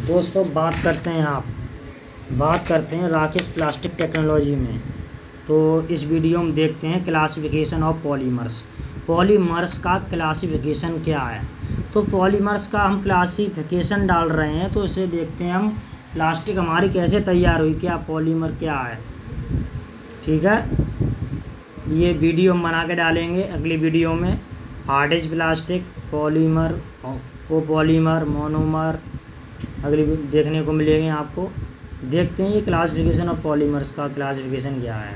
दोस्तों बात करते हैं राकेश प्लास्टिक टेक्नोलॉजी में। तो इस वीडियो में देखते हैं क्लासिफिकेशन ऑफ पॉलीमर्स। पॉलीमर्स का क्लासिफिकेशन क्या है। तो पॉलीमर्स का हम क्लासिफिकेशन डाल रहे हैं, तो इसे देखते हैं हम प्लास्टिक हमारी कैसे तैयार हुई, क्या पॉलीमर क्या है। ठीक है, ये वीडियो हम बना के डालेंगे अगली वीडियो में। हार्डेज प्लास्टिक, पॉलीमर, कोपॉलीमर, मोनोमर अगली देखने को मिलेंगे आपको। देखते हैं ये क्लासिफिकेशन ऑफ पॉलीमर्स का क्लासिफिकेशन क्या है।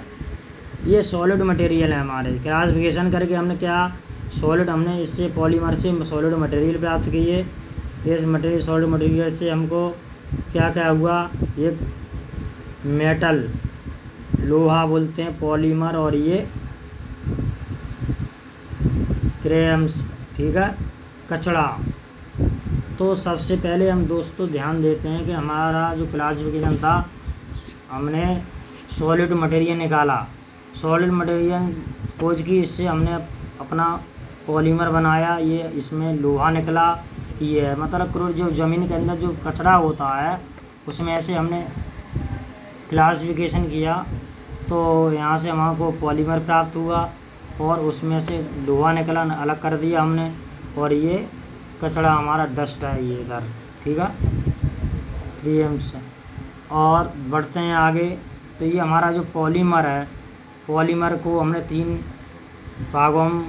ये सॉलिड मटेरियल है हमारे। क्लासिफिकेशन करके हमने क्या हमने इससे पॉलीमर से सॉलिड मटेरियल प्राप्त किए। इस मटेरियल सॉलिड मटेरियल से हमको क्या क्या हुआ, ये मेटल लोहा बोलते हैं पॉलीमर, और ये क्रेम्स, ठीक है, कचड़ा। तो सबसे पहले हम दोस्तों ध्यान देते हैं कि हमारा जो क्लासिफिकेशन था, हमने सॉलिड मटेरियल निकाला, सॉलिड मटेरियल खोज की, इससे हमने अपना पॉलीमर बनाया। ये इसमें लोहा निकला, ये है मतलब जो ज़मीन के अंदर जो कचरा होता है उसमें से हमने क्लासिफिकेशन किया, तो यहाँ से हमको पॉलीमर प्राप्त हुआ और उसमें से लोहा निकला, अलग कर दिया हमने, और ये कचरा हमारा डस्ट है ये इधर, ठीक है, क्रीम्स। और बढ़ते हैं आगे। तो ये हमारा जो पॉलीमर है, पॉलीमर को हमने 3 भागों में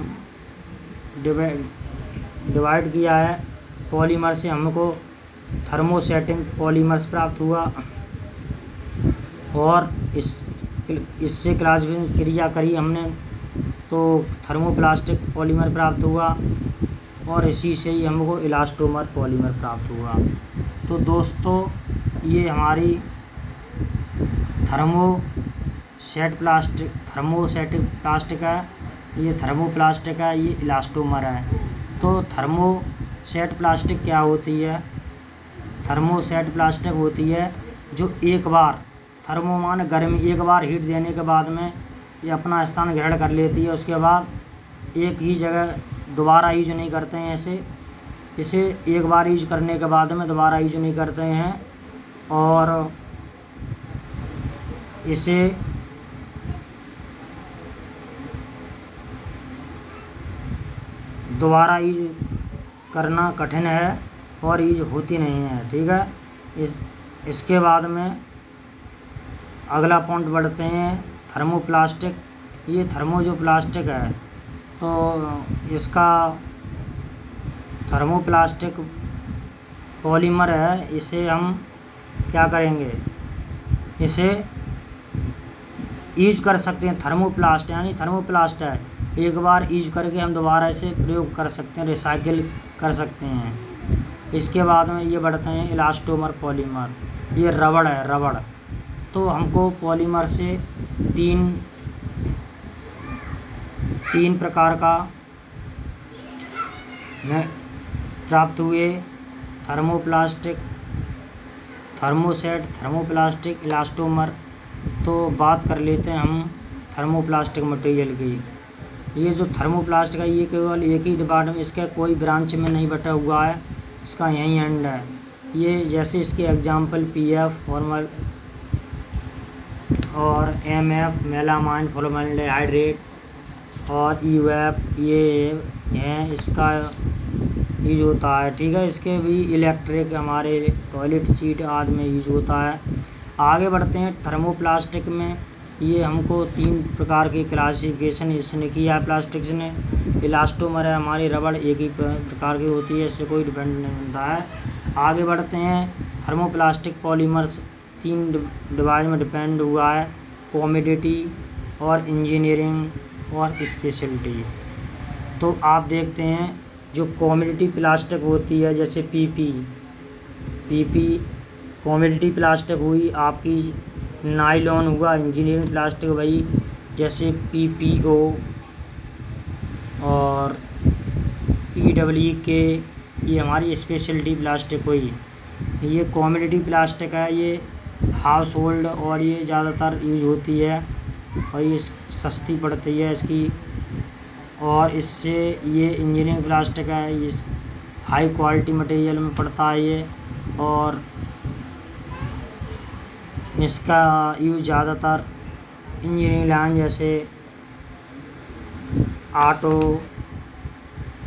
डिवाइड किया है। पॉलीमर से हमको थर्मोसेटिंग पॉलीमर्स प्राप्त हुआ, और इससे क्लासिफिकेशन क्रिया करी हमने, तो थर्मोप्लास्टिक पॉलीमर प्राप्त हुआ, और इसी से ही हमको इलास्टोमर पॉलीमर प्राप्त हुआ। तो दोस्तों ये हमारी थर्मोसेटिक प्लास्टिक है, ये थर्मोप्लास्टिक है, ये इलास्टोमर है। तो थर्मोसेट प्लास्टिक क्या होती है? थर्मोसेट प्लास्टिक होती है जो एक बार थर्मो मान गर्मी, एक बार हीट देने के बाद में ये अपना स्थान ग्रहण कर लेती है, उसके बाद एक ही जगह दोबारा यूज नहीं करते हैं। इसे एक बार यूज करने के बाद में दोबारा यूज नहीं करते हैं, और इसे दोबारा यूज करना कठिन है और यूज होती नहीं है, ठीक है। इसके बाद में अगला पॉइंट बढ़ते हैं, थर्मोप्लास्टिक। ये थर्मो जो प्लास्टिक है, तो इसका थर्मोप्लास्टिक पॉलीमर है, इसे हम क्या करेंगे, इसे यूज कर सकते हैं। थर्मोप्लास्ट यानी थर्मोप्लास्ट है, एक बार यूज करके हम दोबारा इसे प्रयोग कर सकते हैं, रिसाइकिल कर सकते हैं। इसके बाद में ये बढ़ते हैं इलास्टोमर पॉलीमर। ये रबड़ है, रबड़। तो हमको पॉलीमर से तीन प्रकार का प्राप्त हुए, थर्मोप्लास्टिक, थर्मोसेट, थर्मोप्लास्टिक, इलास्टोमर। तो बात कर लेते हैं हम थर्मोप्लास्टिक मटेरियल की। ये जो थर्मोप्लास्टिक है, ये केवल एक ही डिपार्टमेंट, इसका कोई ब्रांच में नहीं बटा हुआ है, इसका यही एंड है। ये जैसे इसके एग्जाम्पल PF फॉर्मल और MF मेलामाइन फॉर्मल्डिहाइड और EVAP ये हैं, इसका यूज होता है, ठीक है। इसके भी इलेक्ट्रिक हमारे टॉयलेट सीट आदि में यूज होता है। आगे बढ़ते हैं थर्मोप्लास्टिक में। ये हमको 3 प्रकार की क्लासिफिकेशन इसने किया है प्लास्टिक्स ने। इलास्टोमर है हमारी, रबड़ एक ही प्रकार की होती है, इससे कोई डिपेंड नहीं होता है। आगे बढ़ते हैं, थर्मोप्लास्टिक पॉलीमर्स 3 डिवाइड में डिपेंड हुआ है, कॉमोडिटी और इंजीनियरिंग और स्पेशलिटी। तो आप देखते हैं जो कॉमोडिटी प्लास्टिक होती है, जैसे PP कॉमोडिटी प्लास्टिक हुई आपकी, नायलॉन हुआ इंजीनियरिंग प्लास्टिक भाई, जैसे PPO और PWK, ये हमारी स्पेशलिटी प्लास्टिक हुई। ये कॉमोडिटी प्लास्टिक है, ये हाउस होल्ड और ये ज़्यादातर यूज होती है, और ये सस्ती पड़ती है इसकी। और इससे ये इंजीनियरिंग प्लास्टिक है, ये हाई क्वालिटी मटेरियल में पड़ता है ये, और इसका यूज ज़्यादातर इंजीनियरिंग लाइन जैसे ऑटो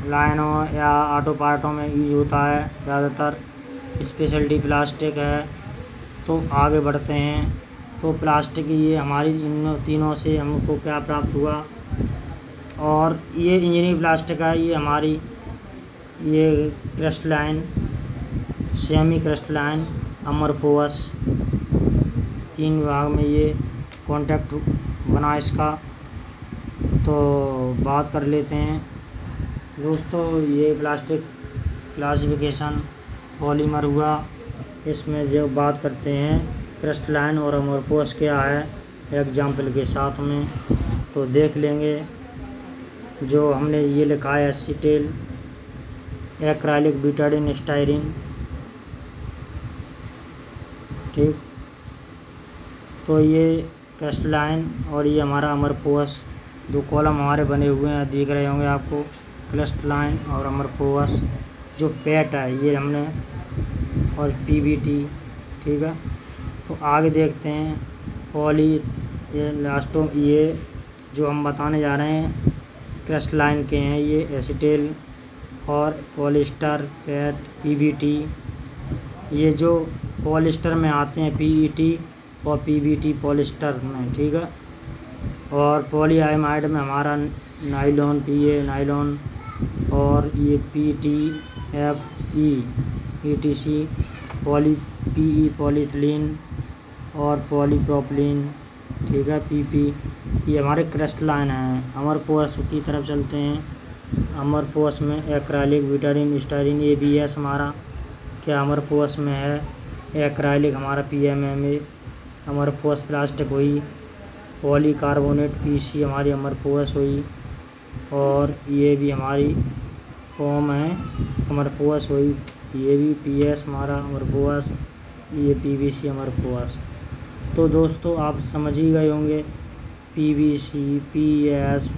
लाइनों या ऑटो पार्टों में यूज होता है ज़्यादातर। स्पेशलिटी प्लास्टिक है। तो आगे बढ़ते हैं। तो प्लास्टिक ये हमारी इन तीनों से हमको क्या प्राप्त हुआ, और ये इंजीनियरिंग प्लास्टिक है। ये हमारी ये क्रिस्टलाइन, सेमी क्रिस्टलाइन, अमरफोस, 3 विभाग में ये कॉन्टैक्ट बना इसका। तो बात कर लेते हैं दोस्तों, ये प्लास्टिक क्लासिफिकेशन पॉलीमर हुआ। इसमें जो बात करते हैं क्रिस्टलाइन और अमरफोस क्या है एग्जाम्पल के साथ में, तो देख लेंगे। जो हमने ये लिखा है एसीटेल, एक्राइलिक, ब्यूटाडीन, स्टाइरिन, ठीक। तो ये क्रिस्टलाइन और ये हमारा अमरफोस, 2 कॉलम हमारे बने हुए हैं, दिख रहे होंगे आपको। क्रिस्टलाइन और अमरफोस जो पेट है ये हमने, और पीवीटी, ठीक है। तो आगे देखते हैं पॉली, ये लास्टों ये जो हम बताने जा रहे हैं क्रिस्टलाइन के हैं, ये एसीटेल और पॉलिस्टर, पेट, पीवीटी। ये जो पॉलिस्टर में आते हैं पीईटी और पीवीटी पॉलिस्टर में, ठीक है। और पॉलीआमाइड में हमारा नाइलॉन, पीए नाइलॉन, और ये पीटीएफई, ईटीसी, पीई पॉलीथिलीन और पॉलीप्रोपिलीन, ठीक है, पीपी। ये हमारे क्रिस्टलाइन हैं। अमरफोस की तरफ चलते हैं। अमरफोस में एक्राइलिक, ब्यूटाडीन, स्टाइरिन, एबीएस हमारा क्या अमरफोस में है। एक्राइलिक हमारा पीएमएमए अमरफोस प्लास्टिक हुई। पॉलीकार्बोनेट पीसी हमारी अमरफोस हुई, और ये भी हमारी फॉर्म है अमरफोस हुई। ये भी पीएस हमारा अमरफोस, ये पीवीसी अमरफोस। तो दोस्तों आप समझ ही गए होंगे, PVC, PS,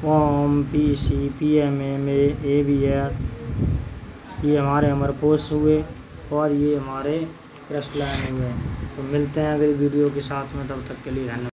form, PC, PMMA, ABS, ये हमारे अमरफोस हुए, और ये हमारे क्रिस्टलाइन हुए। तो मिलते हैं अगली वीडियो के साथ में, तब तक के लिए धन्यवाद।